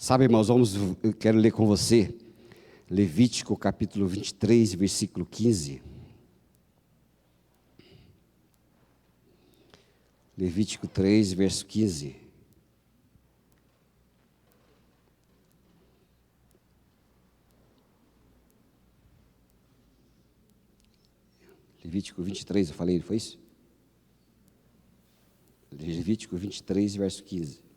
Sabe, irmãos, eu quero ler com você Levítico capítulo 23, versículo 15. Levítico 3, verso 15. Levítico 23, eu falei, foi isso? Levítico 23, verso 15.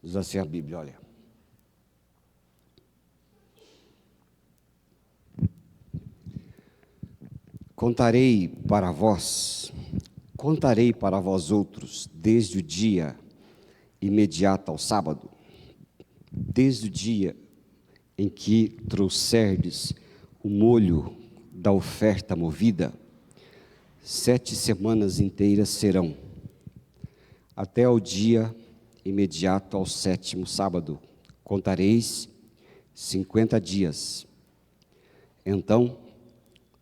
Diz assim a Bíblia, olha. Contarei para vós outros, desde o dia imediato ao sábado, desde o dia em que trouxerdes o molho da oferta movida, 7 semanas inteiras serão, até ao dia imediato ao 7º sábado, contareis 50 dias. Então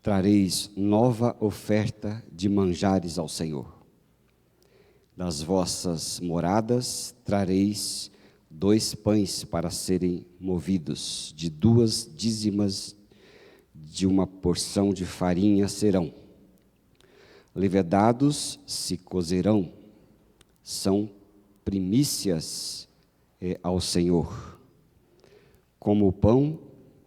trareis nova oferta de manjares ao Senhor. Das vossas moradas trareis 2 pães para serem movidos, de 2 dízimas de uma porção de farinha serão. Levedados se cozerão, são primícias ao Senhor. Como pão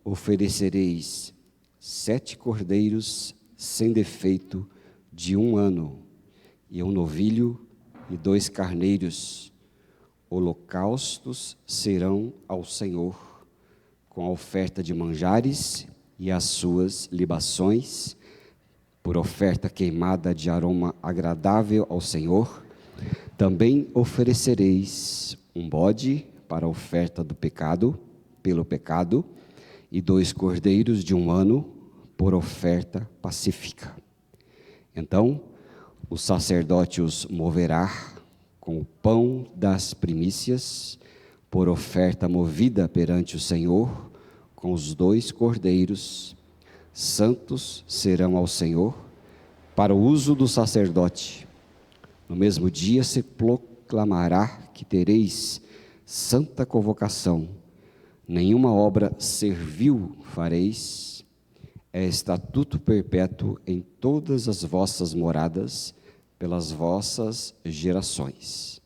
oferecereis 7 cordeiros sem defeito de 1 ano, e 1 novilho e 2 carneiros. Holocaustos serão ao Senhor, com a oferta de manjares e as suas libações, por oferta queimada de aroma agradável ao Senhor. Também oferecereis um bode para a oferta do pecado, pelo pecado, e 2 cordeiros de 1 ano, por oferta pacífica. Então, o sacerdote os moverá com o pão das primícias, por oferta movida perante o Senhor, com os 2 cordeiros, santos serão ao Senhor, para o uso do sacerdote. No mesmo dia se proclamará que tereis santa convocação, nenhuma obra servil fareis, é estatuto perpétuo em todas as vossas moradas, pelas vossas gerações.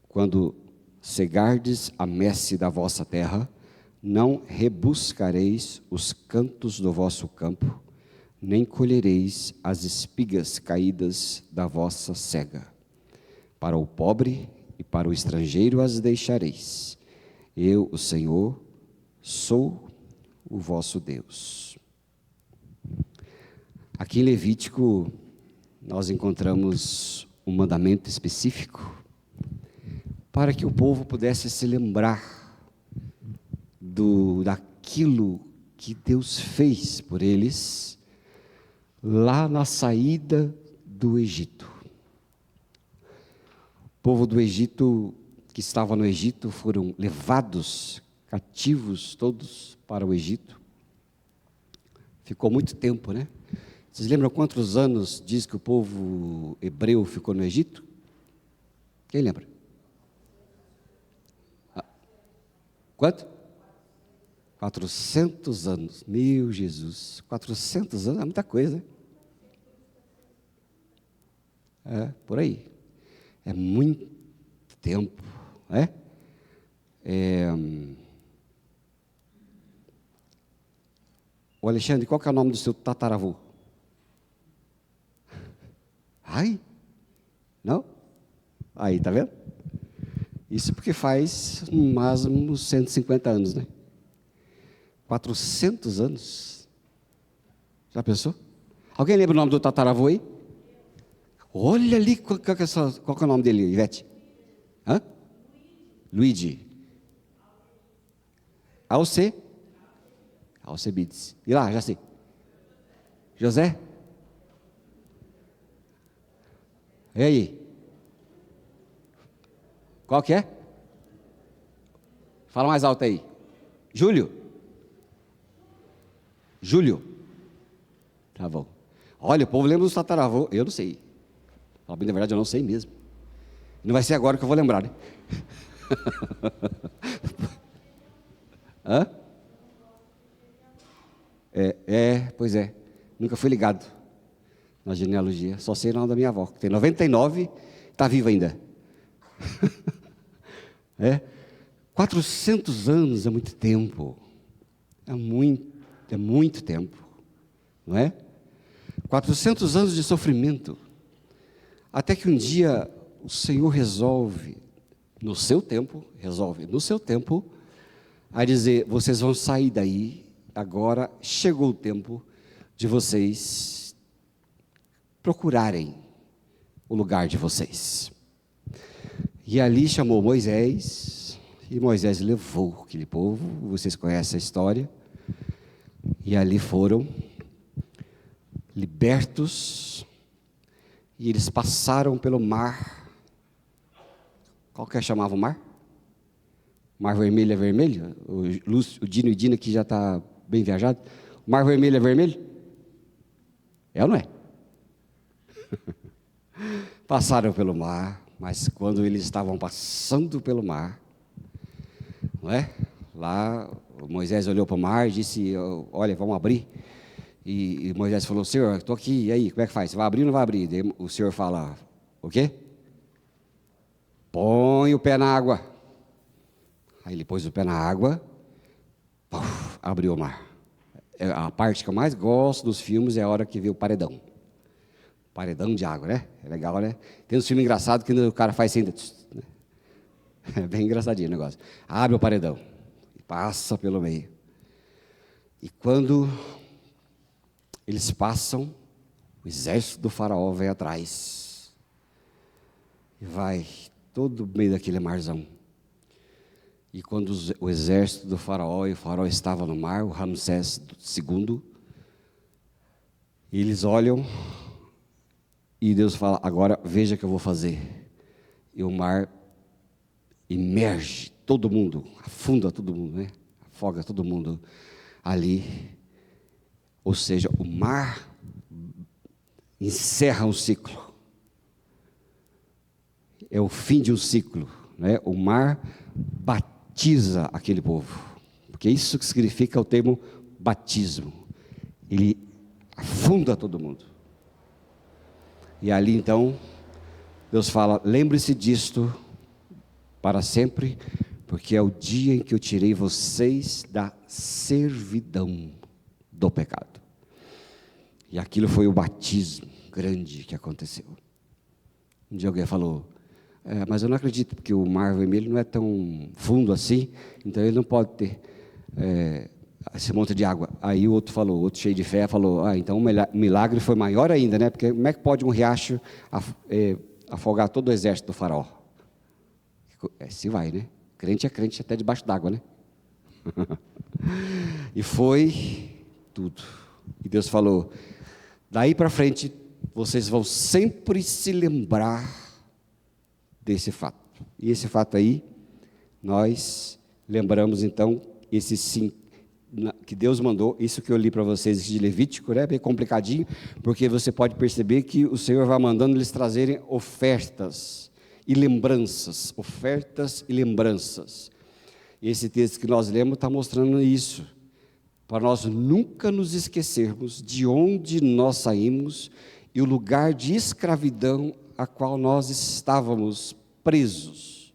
Quando cegardes a messe da vossa terra, não rebuscareis os cantos do vosso campo, nem colhereis as espigas caídas da vossa cega. Para o pobre e para o estrangeiro as deixareis. Eu, o Senhor, sou o vosso Deus. Aqui em Levítico, nós encontramos um mandamento específico para que o povo pudesse se lembrar daquilo que Deus fez por eles lá na saída do Egito. O povo do Egito, que estava no Egito, foram levados cativos todos para o Egito. Ficou muito tempo, né? Vocês lembram quantos anos diz que o povo hebreu ficou no Egito? Quem lembra? Quanto? 400 anos. Meu Jesus, 400 anos é muita coisa, né? Por aí. É muito tempo, né? O Alexandre, qual que é o nome do seu tataravô? Ai? Não? Aí, tá vendo? Isso porque faz no máximo 150 anos, né? 400 anos. Já pensou? Alguém lembra o nome do tataravô aí? Olha ali, qual que é o nome dele, Ivete? Hã? Luigi. Alcebiades. E lá, já sei. José? E aí? Qual que é? Fala mais alto aí. Julho? Julho? Tá bom. Olha, o povo lembra dos tataravô. Eu não sei. Fala bem, na verdade, eu não sei mesmo. Não vai ser agora que eu vou lembrar, né? Hã? Pois é. Nunca fui ligado na genealogia. Só sei o nome da minha avó, que tem 99, está viva ainda. 400 anos é muito tempo. É muito tempo. Não é? 400 anos de sofrimento. Até que um dia o Senhor resolve no seu tempo, a dizer, vocês vão sair daí, agora chegou o tempo de vocês procurarem o lugar de vocês. E ali chamou Moisés, e Moisés levou aquele povo, vocês conhecem a história, e ali foram libertos, e eles passaram pelo mar. Qual que chamava o mar? Mar Vermelho é vermelho? O Dino e Dina que já está bem viajado. O Mar Vermelho é vermelho? É ou não é? Passaram pelo mar, mas quando eles estavam passando pelo mar, não é? Lá Moisés olhou para o mar e disse, olha, vamos abrir. E Moisés falou, Senhor, estou aqui, e aí, como é que faz? Você vai abrir ou não vai abrir? Daí o Senhor fala, o quê? Põe o pé na água. Aí ele pôs o pé na água, abriu o mar. A parte que eu mais gosto dos filmes é a hora que vê o paredão. Paredão de água, né? É legal, né? Tem uns filmes engraçados que o cara faz assim, né? É bem engraçadinho o negócio. Abre o paredão e passa pelo meio. E quando eles passam, o exército do faraó vem atrás. E vai todo meio daquele marzão. E quando o exército do faraó, e o faraó estava no mar, o Ramsés II, eles olham, e Deus fala, agora veja o que eu vou fazer. E o mar imerge todo mundo, afunda todo mundo, né? Afoga todo mundo ali. Ou seja, o mar encerra um ciclo. É o fim de um ciclo, né? O mar batiza aquele povo, porque isso que significa o termo batismo. Ele afunda todo mundo. E ali então, Deus fala, lembre-se disto para sempre, porque é o dia em que eu tirei vocês da servidão do pecado. E aquilo foi o batismo grande que aconteceu. Um dia alguém falou, mas eu não acredito, porque o Mar Vermelho não é tão fundo assim, então ele não pode ter esse monte de água. Aí o outro falou, outro cheio de fé, falou, então o milagre foi maior ainda, né? Porque como é que pode um riacho afogar todo o exército do faraó? Se vai, né? Crente é crente até debaixo d'água, né? E foi tudo. E Deus falou, daí para frente, vocês vão sempre se lembrar desse fato. E esse fato aí, nós lembramos então, esse sim, que Deus mandou, isso que eu li para vocês de Levítico, né, bem complicadinho, porque você pode perceber que o Senhor vai mandando eles trazerem ofertas e lembranças, E esse texto que nós lemos está mostrando isso, para nós nunca nos esquecermos de onde nós saímos e o lugar de escravidão a qual nós estávamos presos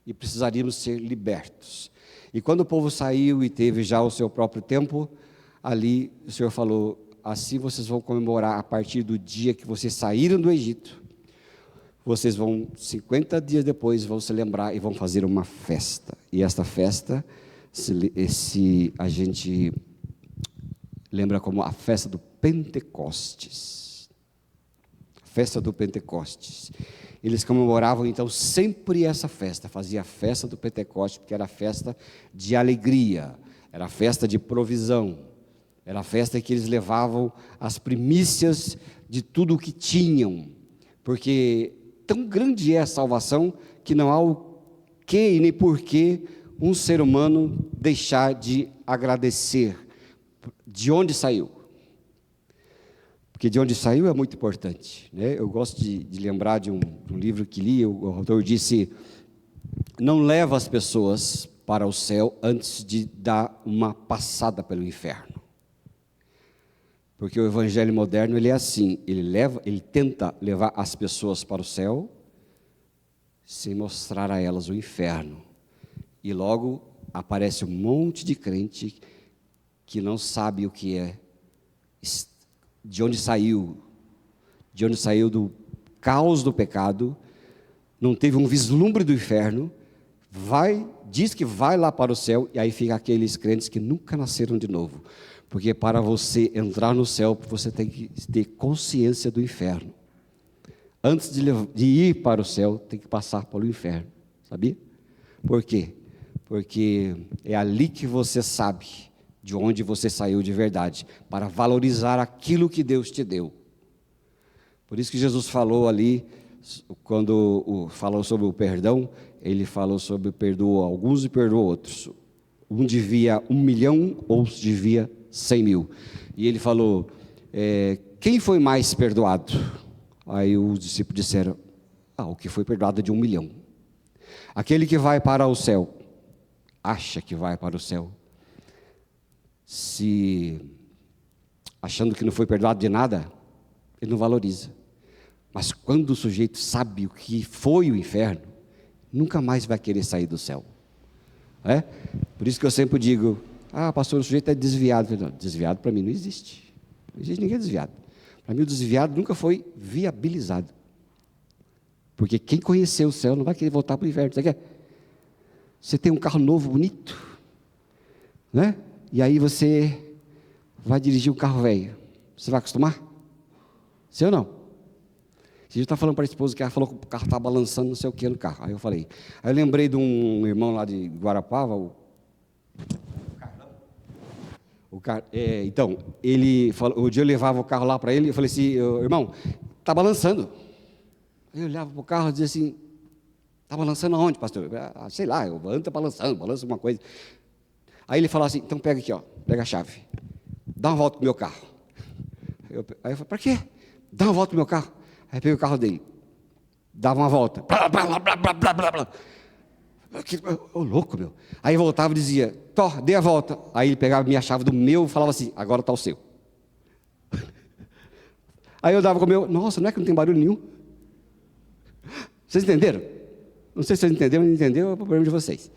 e precisaríamos ser libertos. E quando o povo saiu e teve já o seu próprio tempo, ali o Senhor falou, assim vocês vão comemorar a partir do dia que vocês saíram do Egito. Vocês vão, 50 dias depois, vão se lembrar e vão fazer uma festa. E esta festa, a gente lembra como a festa do Pentecostes. Festa do Pentecostes. Eles comemoravam então sempre essa festa, fazia a festa do Pentecostes, porque era a festa de alegria, era a festa de provisão, era a festa que eles levavam as primícias de tudo o que tinham, porque tão grande é a salvação que não há o que e nem por que um ser humano deixar de agradecer de onde saiu. Porque de onde saiu é muito importante, né? Eu gosto de lembrar de um livro que li, o autor disse: não leva as pessoas para o céu antes de dar uma passada pelo inferno. Porque o evangelho moderno, ele é assim, ele tenta levar as pessoas para o céu sem mostrar a elas o inferno. E logo aparece um monte de crente que não sabe o que é, de onde saiu do caos do pecado, não teve um vislumbre do inferno, diz que vai lá para o céu, e aí fica aqueles crentes que nunca nasceram de novo. Porque para você entrar no céu, você tem que ter consciência do inferno. Antes de ir para o céu, tem que passar pelo inferno, sabia? Por quê? Porque é ali que você sabe de onde você saiu de verdade, para valorizar aquilo que Deus te deu. Por isso que Jesus falou ali, quando falou sobre o perdão, ele falou sobre perdoa alguns e perdoa outros. Um devia 1 milhão, outros devia 100 mil. E ele falou, quem foi mais perdoado? Aí os discípulos disseram, o que foi perdoado de 1 milhão. Aquele que vai para o céu, acha que vai para o céu, se achando que não foi perdoado de nada, ele não valoriza. Mas quando o sujeito sabe o que foi o inferno, nunca mais vai querer sair do céu. Por isso que eu sempre digo, pastor, o sujeito é desviado. Não, desviado para mim não existe. Não existe ninguém desviado. Para mim o desviado nunca foi viabilizado. Porque quem conheceu o céu não vai querer voltar para o inferno. Você quer? Você tem um carro novo, bonito, né? E aí você vai dirigir um carro velho. Você vai acostumar? Sim ou não? Você já está falando para a esposa que ela falou que o carro está balançando não sei o que no carro. Aí eu lembrei de um irmão lá de Guarapava, então, ele falou, o dia eu levava o carro lá para ele, eu falei assim, irmão, está balançando. Aí eu olhava para o carro e dizia assim, está balançando aonde, pastor? Sei lá, eu ando balançando, balança alguma coisa. Aí ele falou assim, então pega aqui, pega a chave, dá uma volta com o meu carro. Aí eu falei, para quê? Dá uma volta com o meu carro. Aí peguei o carro dele, dava uma volta, blá, blá, blá, blá, blá, blá, blá. Louco, meu. Aí voltava e dizia, dê a volta. Aí ele pegava a minha chave do meu e falava assim, agora está o seu. Aí eu dava com o meu, nossa, não é que não tem barulho nenhum? Vocês entenderam? Não sei se vocês entenderam, não entendeu, é o problema de vocês.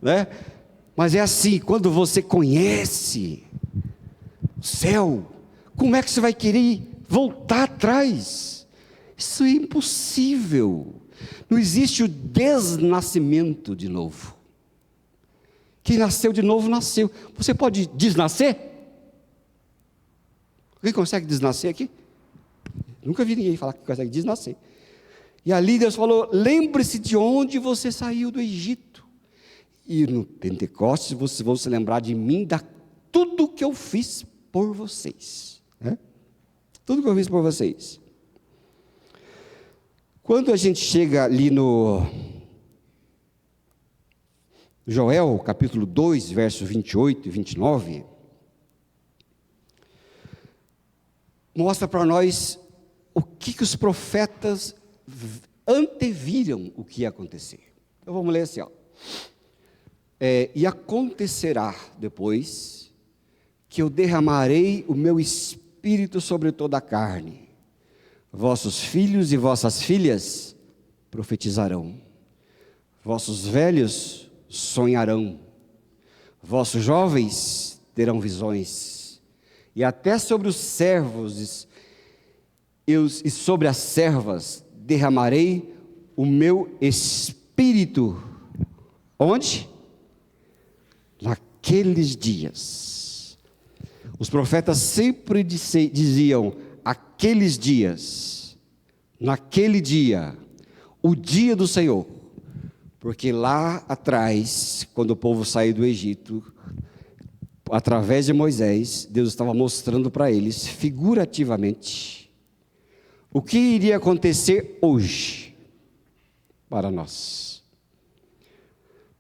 Né? Mas é assim, quando você conhece o céu, como é que você vai querer voltar atrás? Isso é impossível. Não existe o desnascimento de novo. Quem nasceu de novo, nasceu. Você pode desnascer? Alguém consegue desnascer aqui? Nunca vi ninguém falar que consegue desnascer. E ali Deus falou, lembre-se de onde você saiu do Egito. E no Pentecostes vocês vão se lembrar de mim, da tudo que eu fiz por vocês. Tudo que eu fiz por vocês. Quando a gente chega ali no Joel, capítulo 2, versos 28 e 29, mostra para nós o que os profetas anteviram o que ia acontecer. Então vamos ler assim, e acontecerá depois que eu derramarei o meu espírito sobre toda a carne. Vossos filhos e vossas filhas profetizarão, vossos velhos sonharão, vossos jovens terão visões, e até sobre os servos e sobre as servas derramarei o meu espírito. Onde? Naqueles dias. Os profetas sempre diziam, aqueles dias, naquele dia, o dia do Senhor, porque lá atrás, quando o povo saiu do Egito, através de Moisés, Deus estava mostrando para eles, figurativamente, o que iria acontecer hoje, para nós.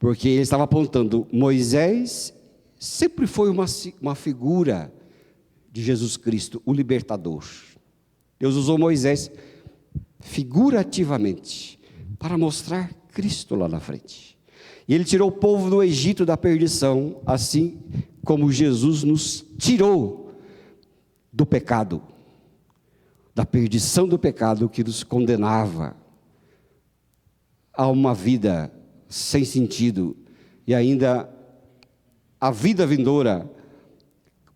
Porque ele estava apontando, Moisés sempre foi uma figura de Jesus Cristo, o libertador. Deus usou Moisés figurativamente para mostrar Cristo lá na frente. E ele tirou o povo do Egito da perdição, assim como Jesus nos tirou do pecado, da perdição do pecado que nos condenava a uma vida sem sentido e ainda a vida vindoura,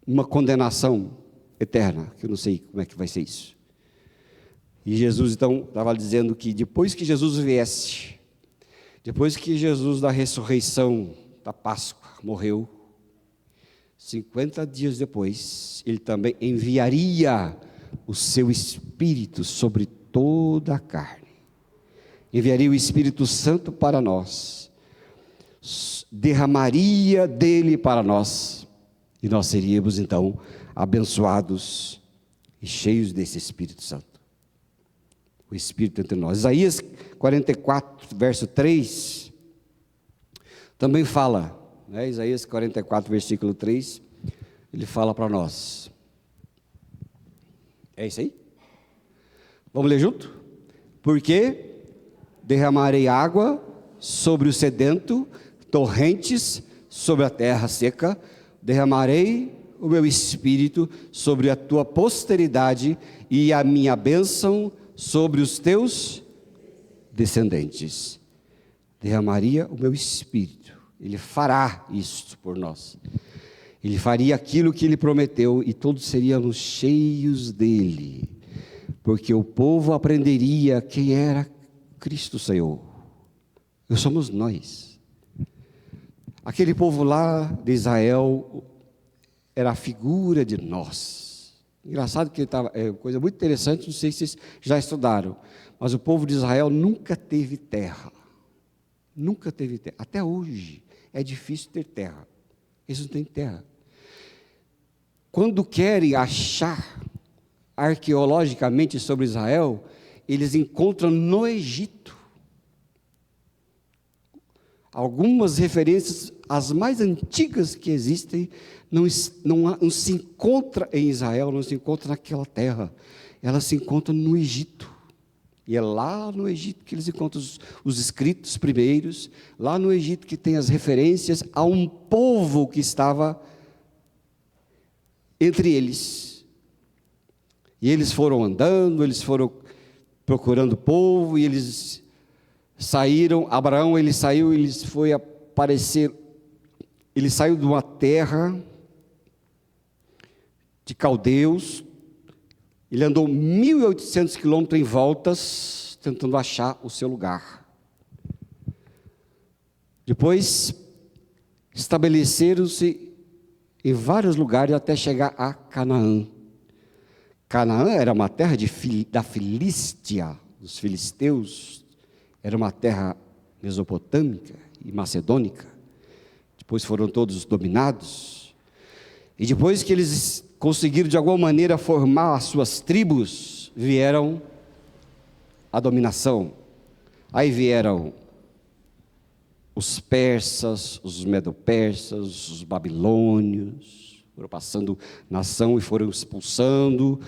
uma condenação eterna, que eu não sei como é que vai ser isso. E Jesus então estava dizendo que depois que Jesus viesse, depois que Jesus da ressurreição da Páscoa morreu, 50 dias depois, ele também enviaria o seu Espírito sobre toda a carne. Enviaria o Espírito Santo para nós, derramaria dele para nós, e nós seríamos então abençoados e cheios desse Espírito Santo. O Espírito entre nós. Isaías 44, verso 3, também fala, né? Isaías 44, versículo 3, ele fala para nós. É isso aí? Vamos ler junto? Porque derramarei água sobre o sedento, torrentes sobre a terra seca, derramarei o meu espírito sobre a tua posteridade e a minha bênção sobre os teus descendentes. Derramaria o meu espírito, ele fará isto por nós. Ele faria aquilo que ele prometeu e todos seríamos cheios dele, porque o povo aprenderia quem era Cristo Senhor. Somos nós. Aquele povo lá de Israel era a figura de nós. Engraçado que é coisa muito interessante, não sei se vocês já estudaram, mas o povo de Israel nunca teve terra. Nunca teve terra. Até hoje é difícil ter terra. Eles não têm terra. Quando querem achar arqueologicamente sobre Israel, eles encontram no Egito. Algumas referências, as mais antigas que existem, não se encontra em Israel, não se encontra naquela terra. Ela se encontra no Egito. E é lá no Egito que eles encontram os escritos primeiros, lá no Egito que tem as referências a um povo que estava entre eles. E eles foram andando, eles foram procurando povo, e eles saíram. Abraão, ele saiu, ele foi aparecer, ele saiu de uma terra de caldeus, ele andou 1.800 quilômetros em voltas, tentando achar o seu lugar. Depois, estabeleceram-se em vários lugares até chegar a Canaã. Canaã era uma terra da Filístia, dos filisteus, era uma terra mesopotâmica e macedônica. Depois foram todos dominados. E depois que eles conseguiram de alguma maneira formar as suas tribos, vieram a dominação. Aí vieram os persas, os medo-persas, os babilônios, foram passando nação e foram expulsando,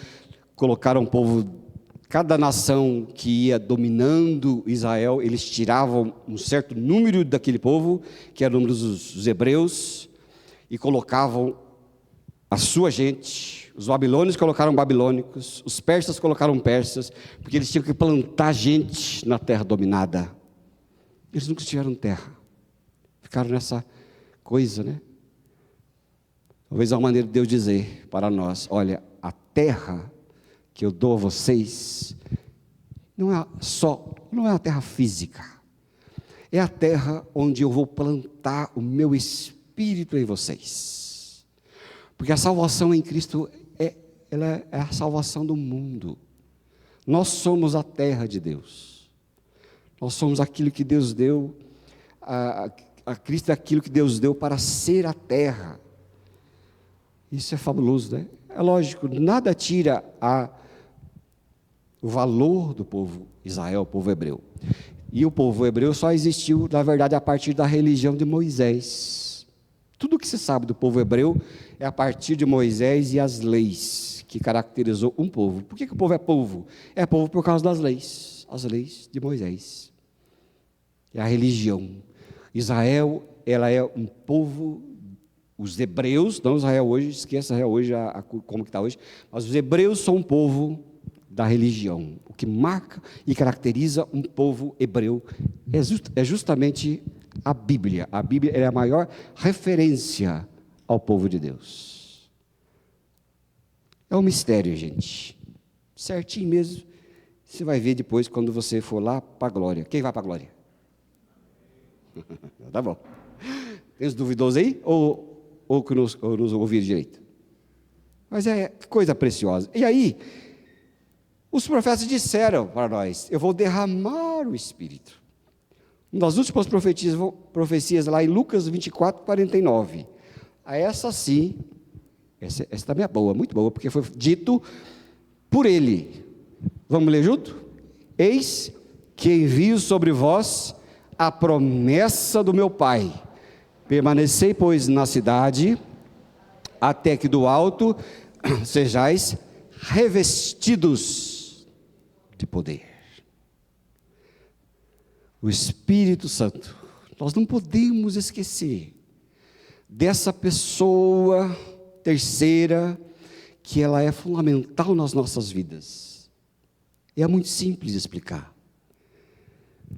colocaram o povo, cada nação que ia dominando Israel, eles tiravam um certo número daquele povo, que era o número dos hebreus, e colocavam a sua gente. Os babilônios colocaram babilônicos, os persas colocaram persas, porque eles tinham que plantar gente na terra dominada. Eles nunca tiveram terra, ficaram nessa coisa, né? Talvez é uma maneira de Deus dizer para nós: olha, a terra que eu dou a vocês não é a terra física, é a terra onde eu vou plantar o meu espírito em vocês. Porque a salvação em Cristo ela é a salvação do mundo. Nós somos a terra de Deus. Nós somos aquilo que Deus deu, a Cristo é aquilo que Deus deu para ser a terra. Isso é fabuloso, né? É lógico, nada tira o valor do povo Israel, o povo hebreu. E o povo hebreu só existiu, na verdade, a partir da religião de Moisés. Tudo o que se sabe do povo hebreu é a partir de Moisés e as leis que caracterizou um povo. Por que o povo é povo? É povo por causa das leis, as leis de Moisés. É a religião. Israel, ela é um povo, os hebreus, não Israel hoje, esqueça Israel hoje, como que está hoje, mas os hebreus são um povo da religião. O que marca e caracteriza um povo hebreu é justamente a Bíblia. A Bíblia é a maior referência ao povo de Deus. É um mistério, gente. Certinho mesmo. Você vai ver depois quando você for lá para a glória. Quem vai para a glória? Tá bom. Tem os duvidosos aí? Ou que nos ouviram direito? Mas é coisa preciosa. E aí, os profetas disseram para nós: eu vou derramar o Espírito. Uma das últimas profecias lá em Lucas 24, 49. Essa sim, essa também é boa, muito boa, porque foi dito por ele. Vamos ler junto? Eis que envio sobre vós a promessa do meu Pai. Permanecei, pois, na cidade, até que do alto sejais revestidos de poder. O Espírito Santo. Nós não podemos esquecer dessa pessoa terceira, que ela é fundamental nas nossas vidas. É muito simples de explicar.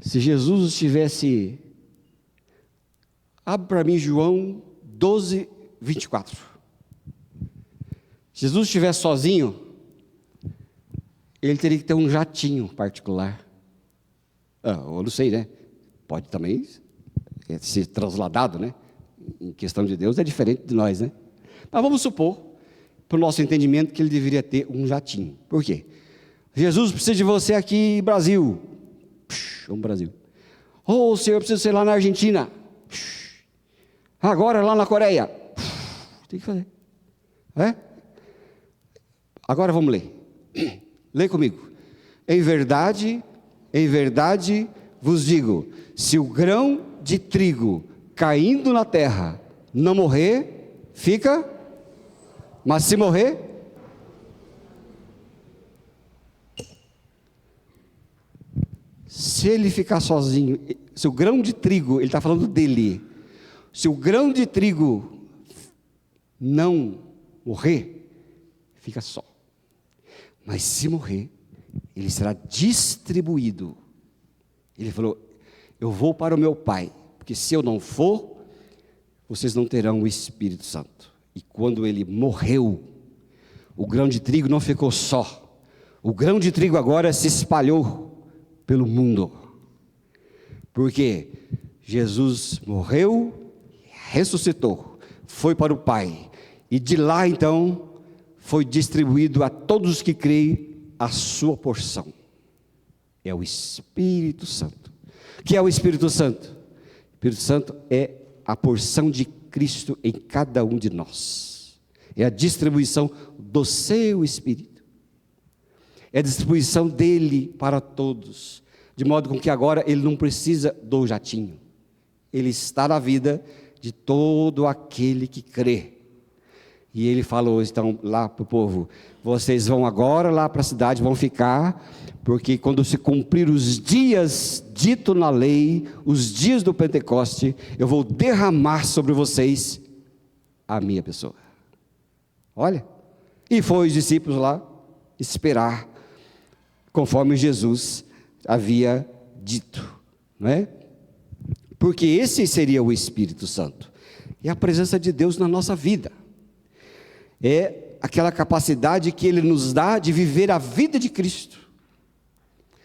Se Jesus estivesse... Abre para mim João 12, 24. Se Jesus estivesse sozinho, ele teria que ter um jatinho particular. Eu não sei, né? Pode também ser trasladado, né? Em questão de Deus é diferente de nós, né? Mas vamos supor, para o nosso entendimento, que ele deveria ter um jatinho. Por quê? Jesus precisa de você aqui, Brasil. Vamos, Brasil. O Senhor precisa ser lá na Argentina. Agora lá na Coreia. Tem que fazer. Agora vamos ler. Lê comigo. Em verdade vos digo, se o grão de trigo caindo na terra não morrer, fica, mas se morrer, se ele ficar sozinho, se o grão de trigo, ele está falando dele, se o grão de trigo não morrer, fica só. Mas se morrer, ele será distribuído. Ele falou: eu vou para o meu Pai, porque se eu não for, vocês não terão o Espírito Santo. E quando ele morreu, o grão de trigo não ficou só. O grão de trigo agora se espalhou pelo mundo. Porque Jesus morreu, ressuscitou, foi para o Pai. E de lá então foi distribuído a todos os que creem a sua porção. É o Espírito Santo. O que é o Espírito Santo? O Espírito Santo é a porção de Cristo em cada um de nós. É a distribuição do seu Espírito. É a distribuição dele para todos. De modo com que agora ele não precisa do jatinho. Ele está na vida de todo aquele que crê. E ele falou então lá para o povo: vocês vão agora lá para a cidade, vão ficar, porque quando se cumprir os dias dito na lei, os dias do Pentecoste, eu vou derramar sobre vocês a minha pessoa. Olha, e foi os discípulos lá esperar, conforme Jesus havia dito, não é? Porque esse seria o Espírito Santo, é a presença de Deus na nossa vida. É aquela capacidade que Ele nos dá de viver a vida de Cristo.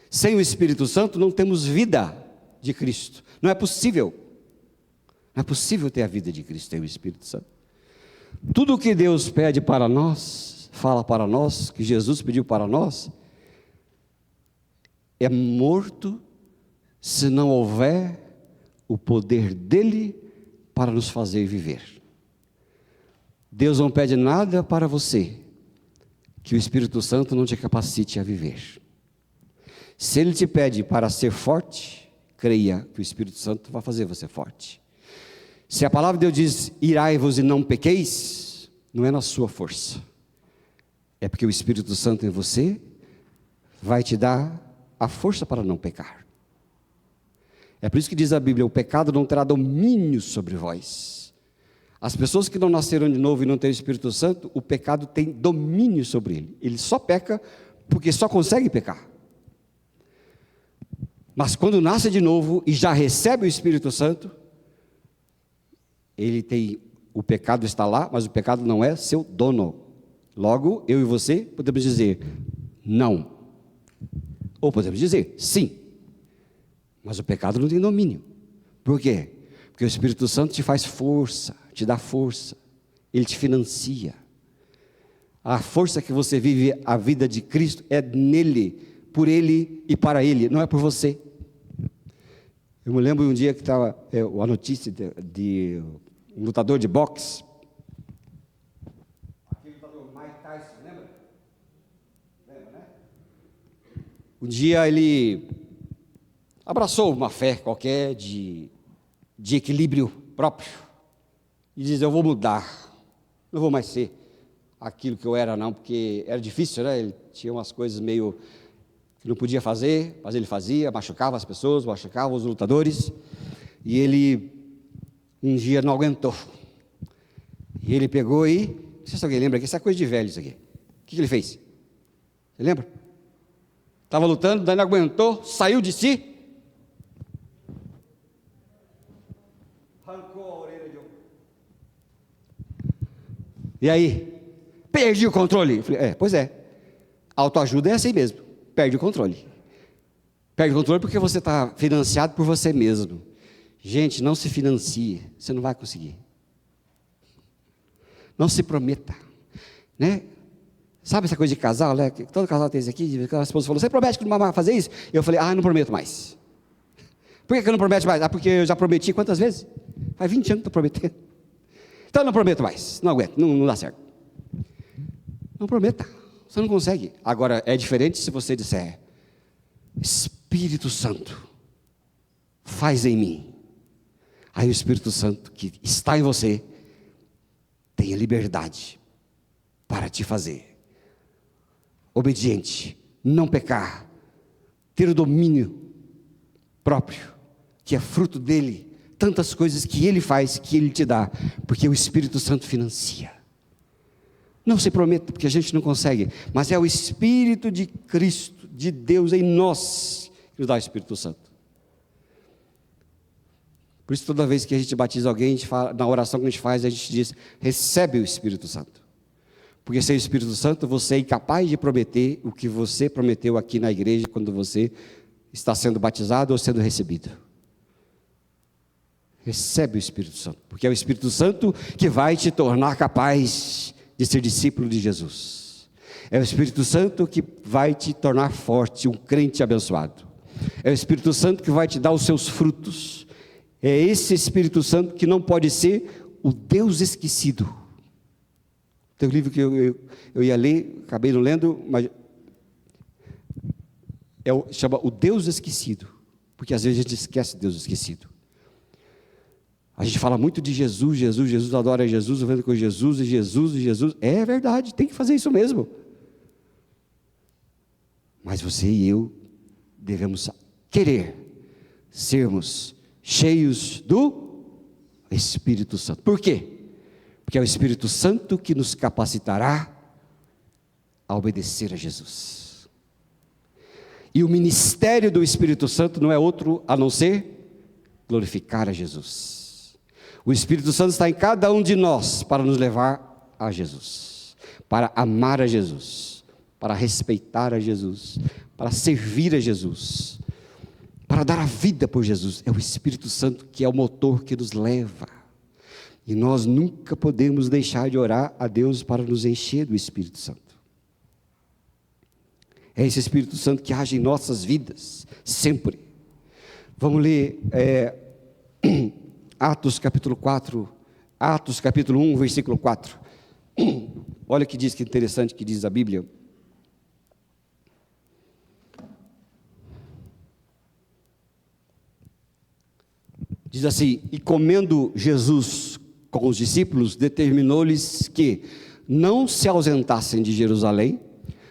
Sem o Espírito Santo não temos vida de Cristo. Não é possível. Não é possível ter a vida de Cristo sem o Espírito Santo. Tudo o que Deus pede para nós, fala para nós, que Jesus pediu para nós, é morto se não houver o poder dEle para nos fazer viver. Deus não pede nada para você que o Espírito Santo não te capacite a viver. Se Ele te pede para ser forte creia que o Espírito Santo vai fazer você forte. Se a palavra de Deus diz, irai-vos e não pequeis, não é na sua força. É porque o Espírito Santo em você vai te dar a força para não pecar. É por isso que diz a Bíblia, o pecado não terá domínio sobre vós. As pessoas que não nasceram de novo e não têm o Espírito Santo, o pecado tem domínio sobre ele. Ele só peca porque só consegue pecar. Mas quando nasce de novo e já recebe o Espírito Santo, ele tem, o pecado está lá, mas o pecado não é seu dono. Logo, eu e você podemos dizer não. Ou podemos dizer sim. Mas o pecado não tem domínio. Por quê? Porque o Espírito Santo te faz força, te dá força. Ele te financia. A força que você vive a vida de Cristo é nele, por ele e para ele, não é por você. Eu me lembro um dia que estava a notícia de um lutador de boxe. Aquele lutador Mike Tyson, lembra? Lembra, né? Um dia ele abraçou uma fé qualquer de equilíbrio próprio. E diz, eu vou mudar. Não vou mais ser aquilo que eu era não, porque era difícil, né? Ele tinha umas coisas meio que não podia fazer, mas ele fazia, machucava as pessoas, machucava os lutadores, e ele um dia não aguentou, e ele pegou e, não sei se alguém lembra, que isso é coisa de velho isso aqui, o que ele fez? Você lembra? Estava lutando, daí não aguentou, saiu de si, arrancou a orelha de um, e aí, perdi o controle. Eu falei, pois é, autoajuda é assim mesmo. Perde o controle. Perde o controle porque você está financiado por você mesmo. Gente, não se financie, você não vai conseguir. Não se prometa, né? Sabe essa coisa de casal, né? Todo casal tem isso aqui, a esposa falou, você promete que não vai fazer isso? Eu falei, não prometo mais. Por que eu não prometo mais? Porque eu já prometi quantas vezes? Faz 20 anos que estou prometendo. Então eu não prometo mais, não aguento, não dá certo. Não prometa. Você não consegue. Agora, é diferente se você disser, Espírito Santo, faz em mim. Aí o Espírito Santo que está em você, tem a liberdade para te fazer obediente, não pecar, ter o domínio próprio, que é fruto dele, tantas coisas que ele faz, que ele te dá, porque o Espírito Santo financia. Não se prometa, porque a gente não consegue, mas é o Espírito de Cristo, de Deus em nós, que nos dá o Espírito Santo. Por isso, toda vez que a gente batiza alguém, a gente fala, na oração que a gente faz, a gente diz, recebe o Espírito Santo. Porque sem o Espírito Santo, você é incapaz de prometer o que você prometeu aqui na igreja, quando você está sendo batizado ou sendo recebido. Recebe o Espírito Santo, porque é o Espírito Santo que vai te tornar capaz de ser discípulo de Jesus. É o Espírito Santo que vai te tornar forte, um crente abençoado. É o Espírito Santo que vai te dar os seus frutos. É esse Espírito Santo que não pode ser o Deus esquecido. Tem um livro que eu ia ler, acabei não lendo, mas chama O Deus Esquecido, porque às vezes a gente esquece Deus esquecido. A gente fala muito de Jesus, Jesus, Jesus, adora Jesus, vendo com Jesus, e Jesus, e Jesus. É verdade, tem que fazer isso mesmo. Mas você e eu devemos querer sermos cheios do Espírito Santo. Por quê? Porque é o Espírito Santo que nos capacitará a obedecer a Jesus. E o ministério do Espírito Santo não é outro a não ser glorificar a Jesus. O Espírito Santo está em cada um de nós para nos levar a Jesus, para amar a Jesus, para respeitar a Jesus, para servir a Jesus, para dar a vida por Jesus. É o Espírito Santo que é o motor que nos leva. E nós nunca podemos deixar de orar a Deus para nos encher do Espírito Santo. É esse Espírito Santo que age em nossas vidas, sempre. Vamos ler Atos capítulo 4, Atos capítulo 1, versículo 4. Olha que diz, que interessante que diz a Bíblia. Diz assim: e comendo Jesus com os discípulos, determinou-lhes que não se ausentassem de Jerusalém,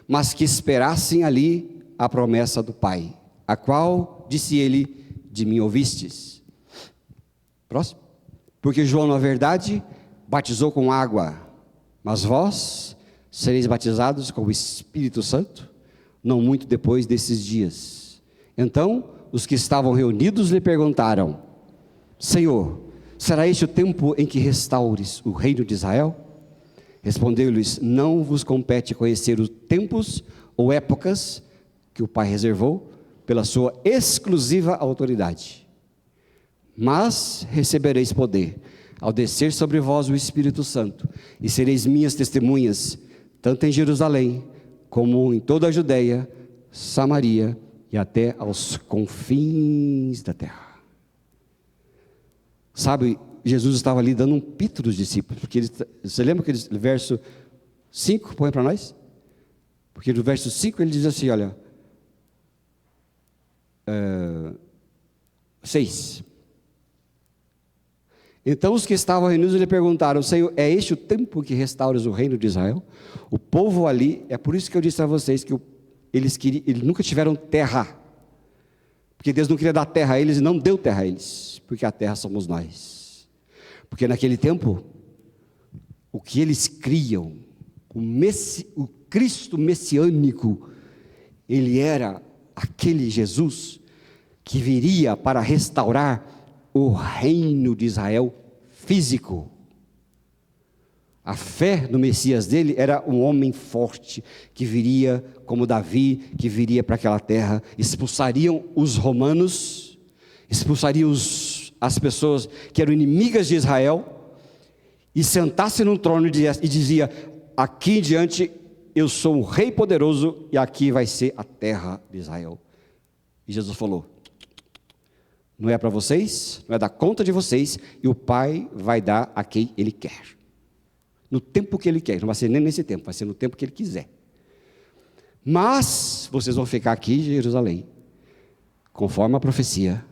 mas que esperassem ali a promessa do Pai, a qual, disse ele, de mim ouvistes. Próximo. Porque João, na verdade, batizou com água, mas vós sereis batizados com o Espírito Santo, não muito depois desses dias. Então, os que estavam reunidos lhe perguntaram: Senhor, será este o tempo em que restaures o reino de Israel? Respondeu-lhes: não vos compete conhecer os tempos ou épocas que o Pai reservou pela sua exclusiva autoridade. Mas recebereis poder ao descer sobre vós o Espírito Santo, e sereis minhas testemunhas, tanto em Jerusalém, como em toda a Judeia, Samaria e até aos confins da terra. Sabe, Jesus estava ali dando um pito dos discípulos, porque você lembra aquele verso 5, põe para nós? Porque no verso 5 ele diz assim, olha, 6. Então os que estavam reunidos lhe perguntaram: Senhor, é este o tempo que restauras o reino de Israel? O povo ali, é por isso que eu disse a vocês que eles nunca tiveram terra, porque Deus não queria dar terra a eles e não deu terra a eles, porque a terra somos nós. Porque naquele tempo, o que eles criam, o Cristo messiânico, ele era aquele Jesus que viria para restaurar o reino de Israel físico. A fé no Messias dele era um homem forte, que viria como Davi, que viria para aquela terra, expulsariam os romanos, expulsariam as pessoas que eram inimigas de Israel, e sentasse no trono e dizia: aqui em diante eu sou um rei poderoso, e aqui vai ser a terra de Israel. E Jesus falou: não é para vocês, não é da conta de vocês, e o Pai vai dar a quem Ele quer, no tempo que Ele quer. Não vai ser nem nesse tempo, vai ser no tempo que Ele quiser. Mas vocês vão ficar aqui em Jerusalém, conforme a profecia,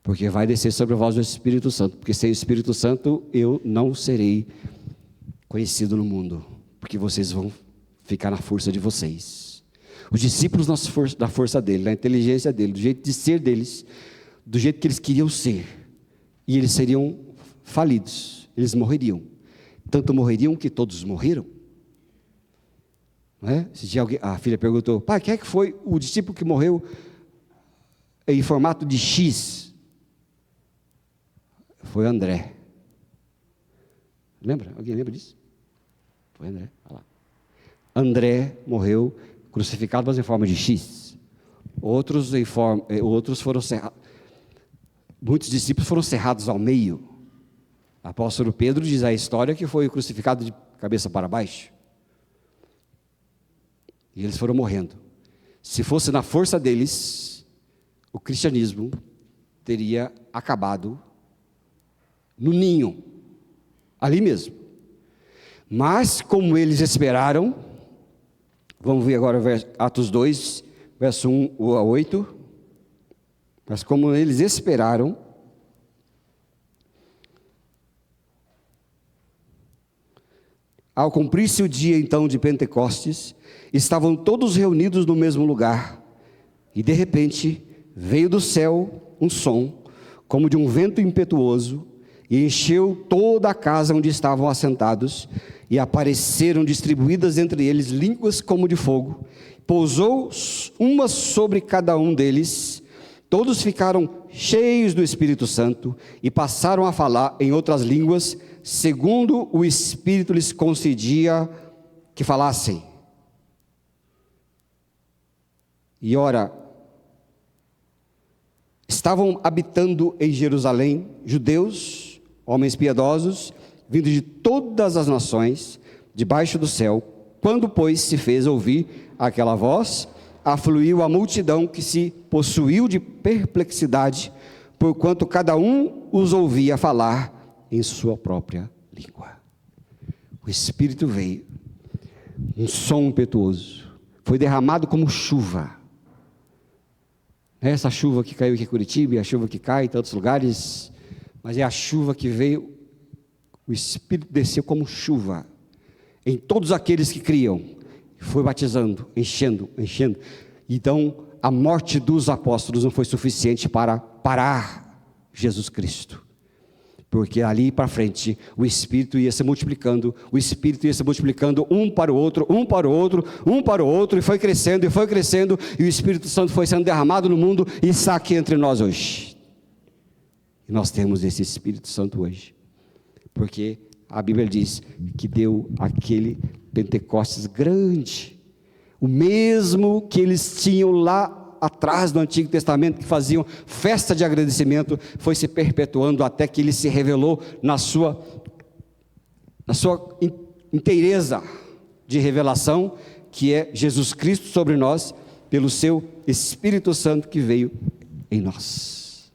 porque vai descer sobre vós o Espírito Santo, porque sem o Espírito Santo eu não serei conhecido no mundo, porque vocês vão ficar na força de vocês. Os discípulos na força dele, na inteligência dele, do jeito de ser deles, do jeito que eles queriam ser, e eles seriam falidos, eles morreriam, tanto morreriam que todos morreram, não é? Esse dia a filha perguntou: pai, quem é que foi o discípulo que morreu em formato de X? Foi André. Lembra? Alguém lembra disso? Foi André, olha lá. André morreu crucificado, mas em forma de X. Outros foram cerrados. Muitos discípulos foram cerrados ao meio. O apóstolo Pedro diz a história que foi crucificado de cabeça para baixo. E eles foram morrendo. Se fosse na força deles, o cristianismo teria acabado no ninho, ali mesmo. Mas como eles esperaram, vamos ver agora Atos 2, verso 1 a 8. Mas como eles esperaram, ao cumprir-se o dia então de Pentecostes, estavam todos reunidos no mesmo lugar, e de repente veio do céu um som, como de um vento impetuoso, e encheu toda a casa onde estavam assentados, e apareceram distribuídas entre eles línguas como de fogo, pousou uma sobre cada um deles. Todos ficaram cheios do Espírito Santo e passaram a falar em outras línguas, segundo o Espírito lhes concedia que falassem. E ora, estavam habitando em Jerusalém judeus, homens piedosos, vindos de todas as nações, debaixo do céu. Quando, pois, se fez ouvir aquela voz, afluiu a multidão, que se possuiu de perplexidade, porquanto cada um os ouvia falar em sua própria língua. O Espírito veio, um som impetuoso, foi derramado como chuva. Essa chuva que caiu aqui em Curitiba, e a chuva que cai em tantos lugares, mas é a chuva que veio, o Espírito desceu como chuva em todos aqueles que criam, foi batizando, enchendo. Então, a morte dos apóstolos não foi suficiente para parar Jesus Cristo, porque ali para frente o Espírito ia se multiplicando, um para o outro, e foi crescendo, e o Espírito Santo foi sendo derramado no mundo, e está aqui entre nós hoje. E nós temos esse Espírito Santo hoje, porque a Bíblia diz que deu aquele Pentecostes grande, o mesmo que eles tinham lá atrás do Antigo Testamento, que faziam festa de agradecimento, foi se perpetuando até que ele se revelou na sua inteireza de revelação, que é Jesus Cristo sobre nós, pelo seu Espírito Santo que veio em nós.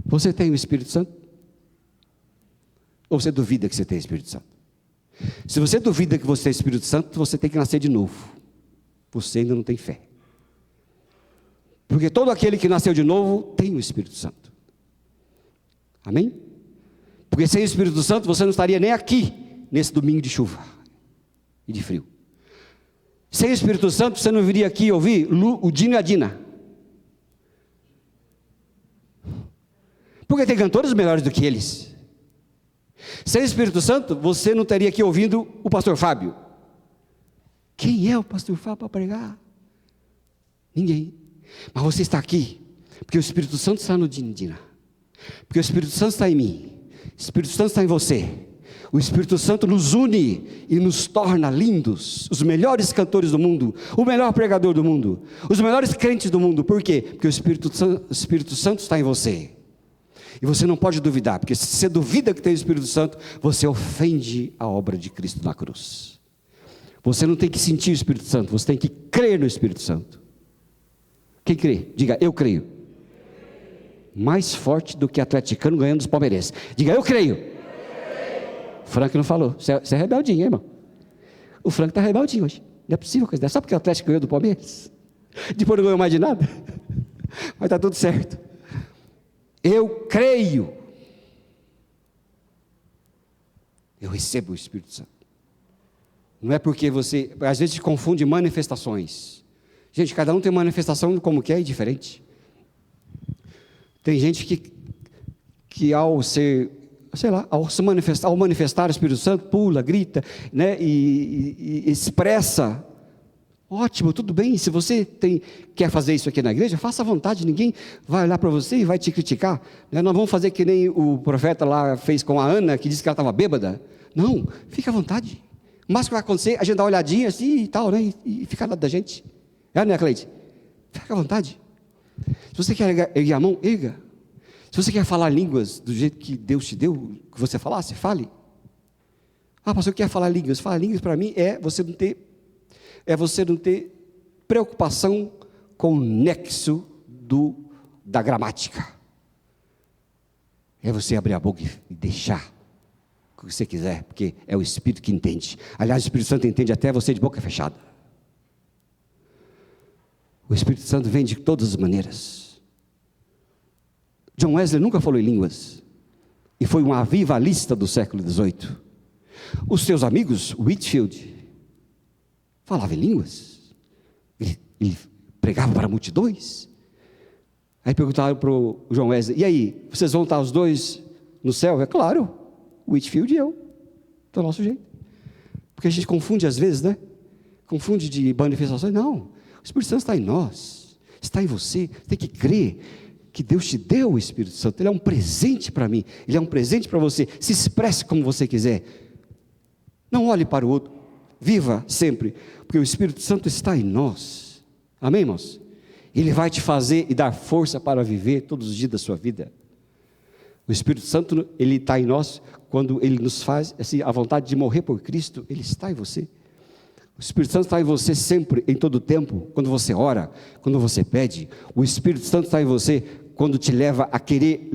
Você tem o Espírito Santo? Ou você duvida que você tem o Espírito Santo? Se você duvida que você tem o Espírito Santo, você tem que nascer de novo. Você ainda não tem fé. Porque todo aquele que nasceu de novo tem o Espírito Santo. Amém? Porque sem o Espírito Santo você não estaria nem aqui nesse domingo de chuva e de frio. Sem o Espírito Santo você não viria aqui ouvir o Dino e a Dina. Porque tem cantores melhores do que eles. Sem o Espírito Santo você não estaria aqui ouvindo o pastor Fábio. Quem é o pastor Fábio para pregar? Ninguém. Mas você está aqui, porque o Espírito Santo está no Dina, porque o Espírito Santo está em mim, o Espírito Santo está em você, o Espírito Santo nos une e nos torna lindos, os melhores cantores do mundo, o melhor pregador do mundo, os melhores crentes do mundo. Por quê? Porque o Espírito Santo está em você, e você não pode duvidar, porque se você duvida que tem o Espírito Santo, você ofende a obra de Cristo na cruz. Você não tem que sentir o Espírito Santo, você tem que crer no Espírito Santo. Quem crê? Diga, eu creio. Mais forte do que atleticano ganhando dos palmeirenses. Diga, eu creio. O Frank não falou. Você é rebeldinho, hein, irmão? O Frank está rebeldinho hoje. Não é possível coisa dessa. Só porque o Atlético ganhou do Palmeiras? Depois não ganhou mais de nada? Mas está tudo certo. Eu creio. Eu recebo o Espírito Santo. Não é porque você... Às vezes se confunde manifestações. Gente, cada um tem manifestação como que é e diferente. Tem gente que ao ser, sei lá, ao manifestar o Espírito Santo, pula, grita, né, e expressa. Ótimo, tudo bem. Se você quer fazer isso aqui na igreja, faça à vontade. Ninguém vai olhar para você e vai te criticar. Né? Nós vamos fazer que nem o profeta lá fez com a Ana, que disse que ela estava bêbada. Não, fica à vontade. O máximo que vai acontecer, a gente dá uma olhadinha assim e tal, né, e fica nada da gente. É, né, Cleide? Fica à vontade. Se você quer erguer a mão, erga. Se você quer falar línguas do jeito que Deus te deu, que você falasse, fale. Ah, pastor, eu quero falar línguas. Falar línguas para mim é você não ter preocupação com o nexo da gramática. É você abrir a boca e deixar o que você quiser, porque é o Espírito que entende. Aliás, o Espírito Santo entende até você de boca fechada. O Espírito Santo vem de todas as maneiras. John Wesley nunca falou em línguas, e foi um avivalista do século XVIII. Os seus amigos, Whitefield, falavam em línguas, ele pregava para multidões. Aí perguntaram para o John Wesley, e aí, vocês vão estar os dois no céu? É claro, Whitefield e eu, do nosso jeito. Porque a gente confunde às vezes, né? Confunde de manifestações. Não. O Espírito Santo está em nós, está em você. Tem que crer que Deus te deu o Espírito Santo. Ele é um presente para mim, ele é um presente para você. Se expresse como você quiser. Não olhe para o outro. Viva sempre, porque o Espírito Santo está em nós. Amém, irmãos? Ele vai te fazer e dar força para viver todos os dias da sua vida. O Espírito Santo, ele está em nós quando ele nos faz assim, a vontade de morrer por Cristo. Ele está em você. O Espírito Santo está em você sempre, em todo o tempo, quando você ora, quando você pede. O Espírito Santo está em você quando te leva a querer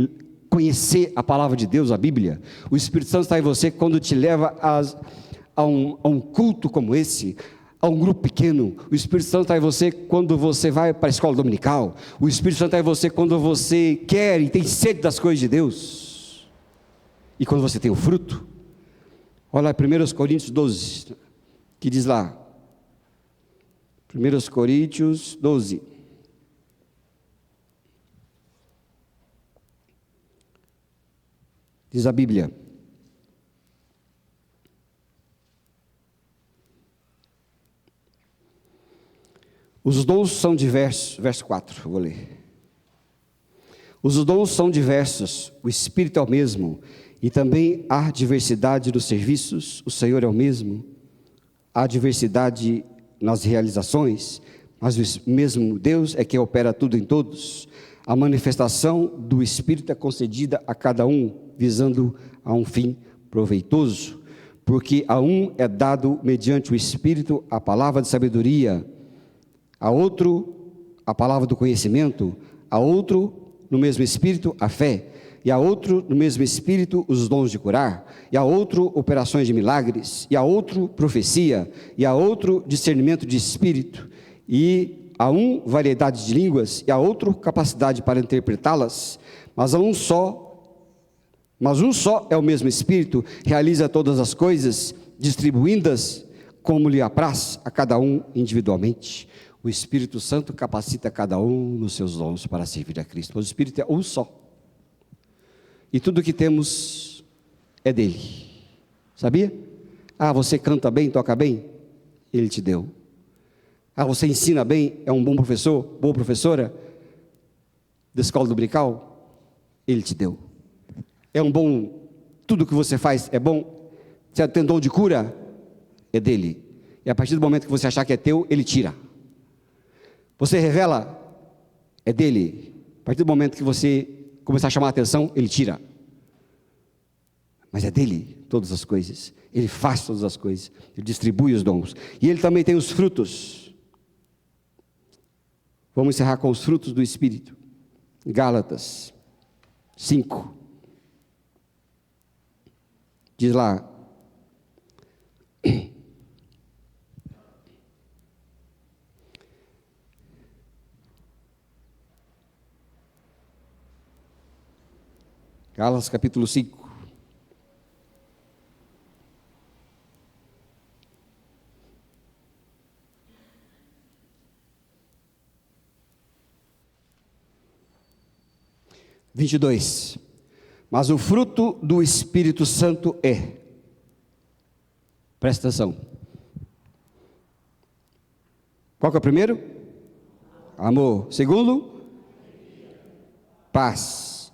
conhecer a palavra de Deus, a Bíblia. O Espírito Santo está em você quando te leva a um culto como esse, a um grupo pequeno. O Espírito Santo está em você quando você vai para a escola dominical. O Espírito Santo está em você quando você quer e tem sede das coisas de Deus. E quando você tem o fruto. Olha lá, 1 Coríntios 12, que diz lá, 1 Coríntios 12, diz a Bíblia: os dons são diversos, verso 4, vou ler. Os dons são diversos, o Espírito é o mesmo, e também há diversidade dos serviços, o Senhor é o mesmo, há diversidade nas realizações, mas o mesmo Deus é quem opera tudo em todos. A manifestação do Espírito é concedida a cada um, visando a um fim proveitoso, porque a um é dado mediante o Espírito a palavra de sabedoria, a outro a palavra do conhecimento, a outro no mesmo Espírito a fé, e a outro no mesmo Espírito os dons de curar, e a outro operações de milagres, e a outro profecia, e a outro discernimento de espírito, e a um variedade de línguas, e a outro capacidade para interpretá-las, mas um só é o mesmo Espírito, realiza todas as coisas, distribuindo-as como lhe apraz a cada um individualmente. O Espírito Santo capacita cada um nos seus dons para servir a Cristo. O Espírito é um só. E tudo que temos é dele. Sabia? Ah, você canta bem, toca bem? Ele te deu. Ah, você ensina bem, é um bom professor, boa professora da escola dominical? Ele te deu. É um bom, tudo que você faz é bom? Você tem dom de cura? É dele. E a partir do momento que você achar que é teu, ele tira. Você revela? É dele. A partir do momento que você começar a chamar a atenção, ele tira. Mas é dele todas as coisas. Ele faz todas as coisas. Ele distribui os dons. E ele também tem os frutos. Vamos encerrar com os frutos do Espírito. Gálatas 5. Diz lá. Gálatas capítulo 5. Mas o fruto do Espírito Santo é, presta atenção, qual que é o primeiro? Amor. Segundo? Paz.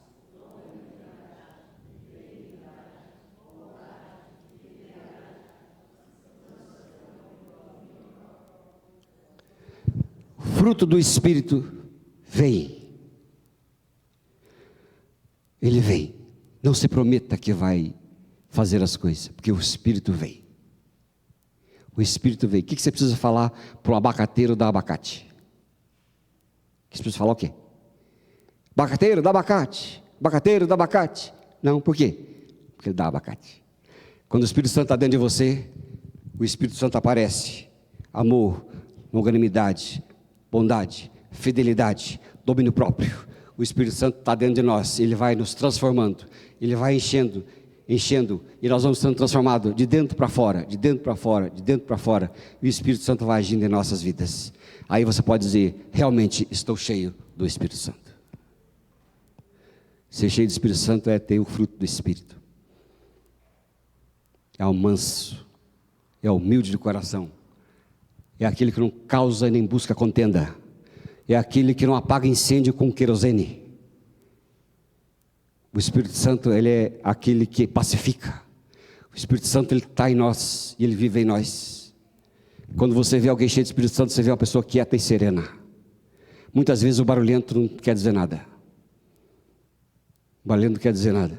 O fruto do Espírito vem. Ele vem. Não se prometa que vai fazer as coisas, porque o Espírito vem. O Espírito vem. O que você precisa falar para um abacateiro dar abacate? Você precisa falar o quê? Abacateiro, dá abacate. Abacateiro, dá abacate. Não, por quê? Porque ele dá abacate. Quando o Espírito Santo está dentro de você, o Espírito Santo aparece. Amor, longanimidade, bondade, fidelidade, domínio próprio. O Espírito Santo está dentro de nós, ele vai nos transformando, ele vai enchendo, e nós vamos sendo transformados de dentro para fora, de dentro para fora, de dentro para fora, e o Espírito Santo vai agindo em nossas vidas. Aí você pode dizer, realmente estou cheio do Espírito Santo. Ser cheio do Espírito Santo é ter o fruto do Espírito. É o manso, é o humilde de coração, é aquele que não causa nem busca contenda, é aquele que não apaga incêndio com querosene. O Espírito Santo, ele é aquele que pacifica. O Espírito Santo, ele está em nós, e ele vive em nós. Quando você vê alguém cheio de Espírito Santo, você vê uma pessoa quieta e serena. Muitas vezes o barulhento não quer dizer nada. O barulhento não quer dizer nada.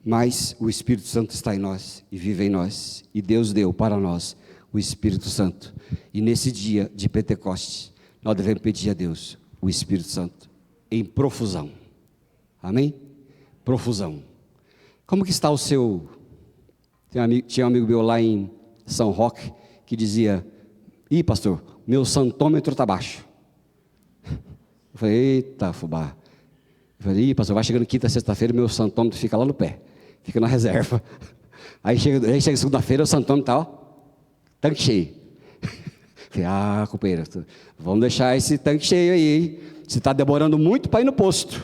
Mas o Espírito Santo está em nós, e vive em nós. E Deus deu para nós o Espírito Santo. E nesse dia de Pentecostes, nós devemos pedir a Deus o Espírito Santo em profusão. Amém? Profusão. Como que está o seu... Tinha um amigo meu lá em São Roque, que dizia: ih, pastor, meu santômetro está baixo. Eu falei: eita, fubá. Eu falei: ih, pastor, vai chegando quinta, sexta-feira, meu santômetro fica lá no pé, fica na reserva. Aí chega segunda-feira, o santômetro está, ó, tanque cheio. Eu falei: companheiro, vamos deixar esse tanque cheio aí, hein? Você está demorando muito para ir no posto.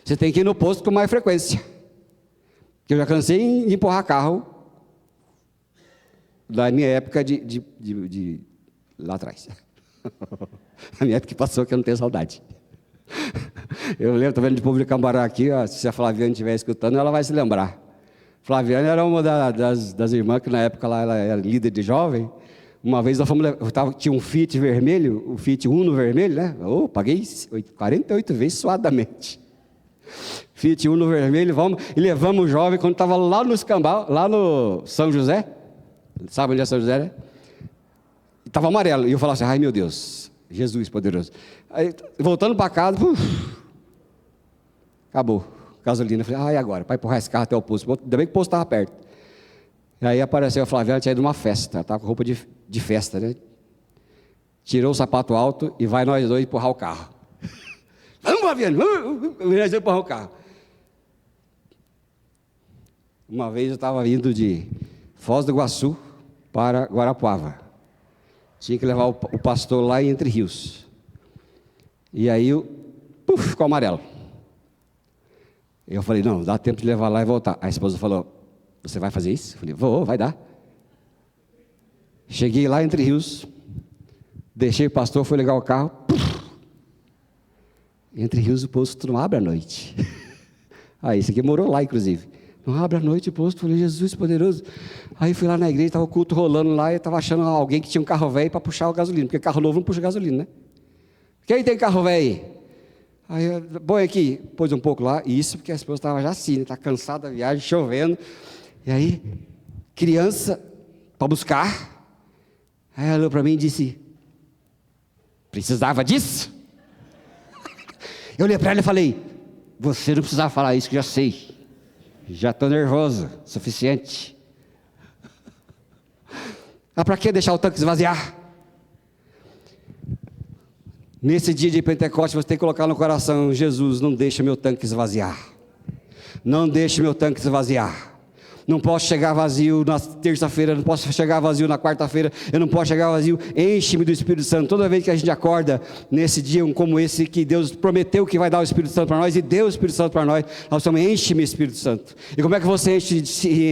Você tem que ir no posto com mais frequência. Porque eu já cansei de empurrar carro da minha época de lá atrás. A minha época que passou, que eu não tenho saudade. Eu lembro, estou vendo de Público Cambará aqui, ó, se a Flaviane estiver escutando, ela vai se lembrar. Flaviane era uma das irmãs que na época lá, ela era líder de jovem. Uma vez nós tinha um Fiat vermelho, o Fiat Uno vermelho, né? Paguei 48 vezes suadamente. Fiat Uno vermelho, e levamos o jovem quando estava lá no Escambau, lá no São José. Sabe onde é São José, né? Estava amarelo. E eu falava assim: ai meu Deus, Jesus poderoso. Aí, voltando para casa, acabou gasolina. Eu falei: agora? Para empurrar esse carro até o posto. Ainda bem que o posto estava perto. E aí apareceu a Flaviana, tinha ido numa festa. Ela estava com roupa de festa, né? Tirou o sapato alto e vai nós dois empurrar o carro. Vamos, Flaviana, vamos empurrar o carro. Uma vez eu estava indo de Foz do Iguaçu para Guarapuava. Tinha que levar o pastor lá em Entre Rios. E aí, ficou amarelo. Eu falei: não, dá tempo de levar lá e voltar. A esposa falou: você vai fazer isso? Eu falei: vou, vai dar. Cheguei lá em Entre Rios, deixei o pastor, fui ligar o carro. Entre Rios o posto não abre à noite. Esse aqui morou lá, inclusive. Não abre à noite o posto. Falei: Jesus poderoso. Aí fui lá na igreja, estava o culto rolando lá, e estava achando alguém que tinha um carro velho para puxar o gasolina, porque carro novo não puxa gasolina, né? Quem tem carro velho? Aí, bom, aqui, pôs um pouco lá, e isso porque a esposa estava já assim, está cansada da viagem, chovendo. E aí, criança, para buscar. Aí ela olhou para mim e disse: precisava disso? Eu olhei para ela e falei: você não precisava falar isso, que já sei. Já estou nervoso, suficiente. Para que deixar o tanque esvaziar? Nesse dia de Pentecostes, você tem que colocar no coração: Jesus, não deixa meu tanque esvaziar. Não deixe meu tanque esvaziar. Não posso chegar vazio na terça-feira, não posso chegar vazio na quarta-feira, eu não posso chegar vazio. Enche-me do Espírito Santo. Toda vez que a gente acorda nesse dia como esse, que Deus prometeu que vai dar o Espírito Santo para nós, e deu o Espírito Santo para nós estamos: enche-me do Espírito Santo. E como é que você se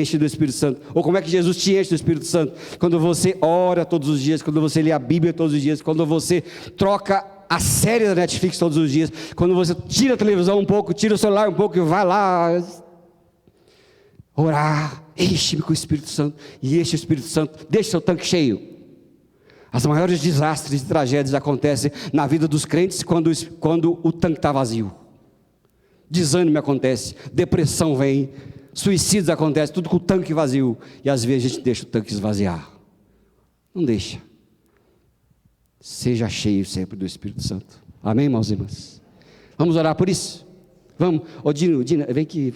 enche do Espírito Santo? Ou como é que Jesus te enche do Espírito Santo? Quando você ora todos os dias, quando você lê a Bíblia todos os dias, quando você troca a série da Netflix todos os dias, quando você tira a televisão um pouco, tira o celular um pouco e vai lá orar. Enche-me com o Espírito Santo, e enche o Espírito Santo, deixe seu tanque cheio. As maiores desastres e tragédias acontecem na vida dos crentes quando o tanque está vazio. Desânimo acontece, depressão vem, suicídios acontecem, tudo com o tanque vazio. E às vezes a gente deixa o tanque esvaziar. Não deixa. Seja cheio sempre do Espírito Santo. Amém, irmãos e irmãs? Vamos orar por isso? Vamos. Dino, vem aqui,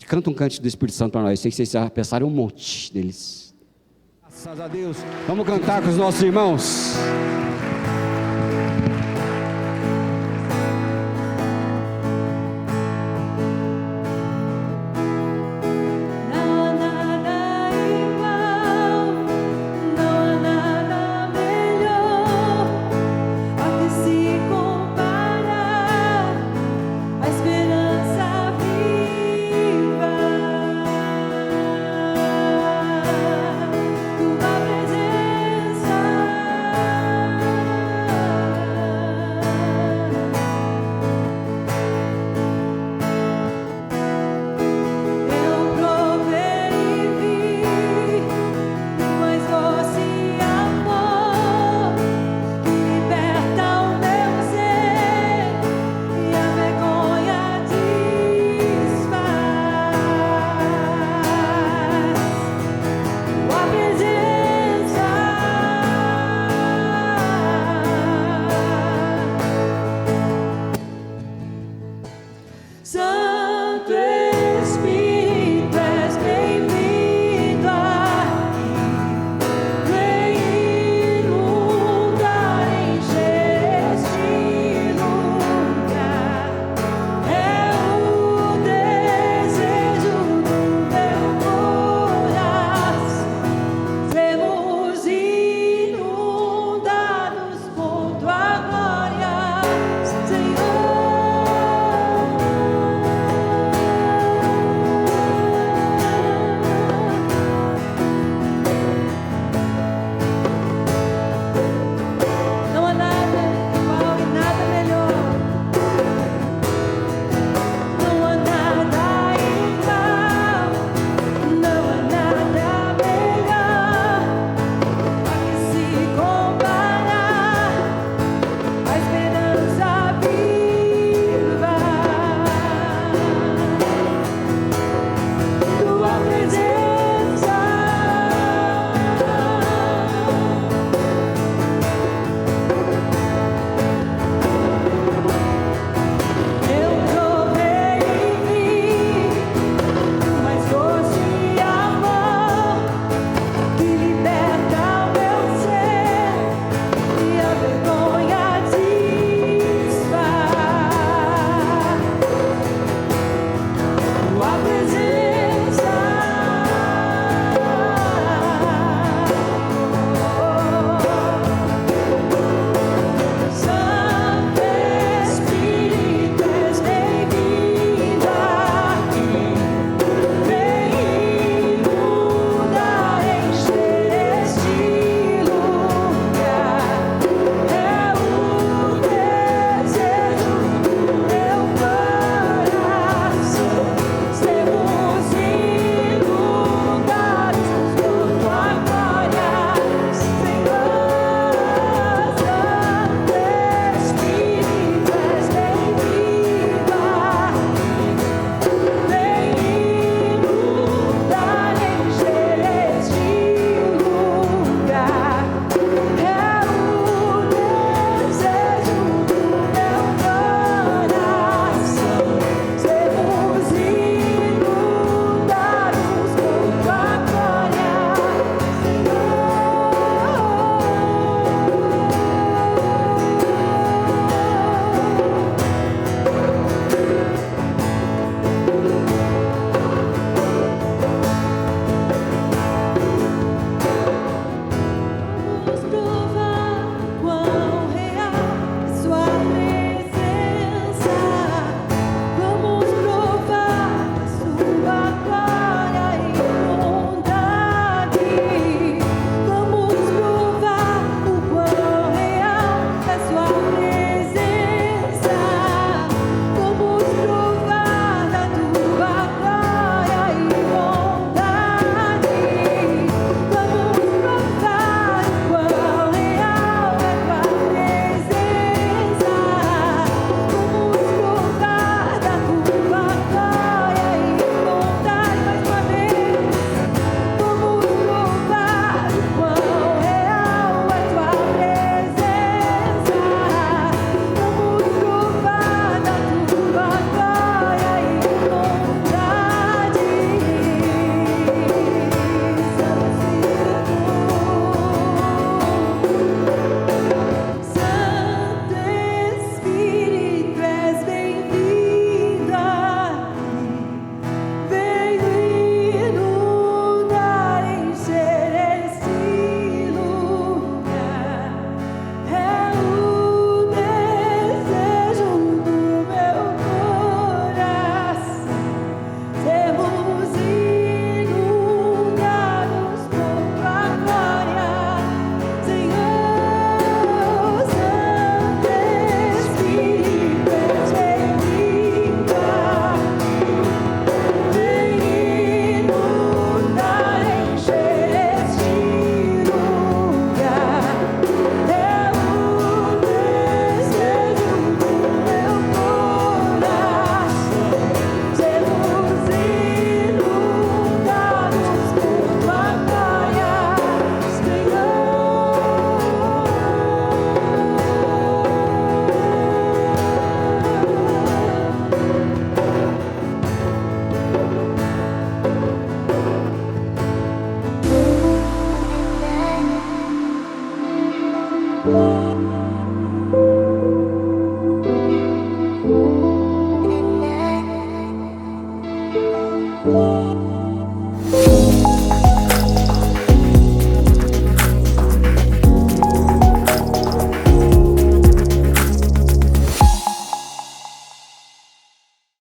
canta um canto do Espírito Santo para nós. Sei que vocês já pensaram um monte deles. Graças a Deus. Vamos cantar com os nossos irmãos.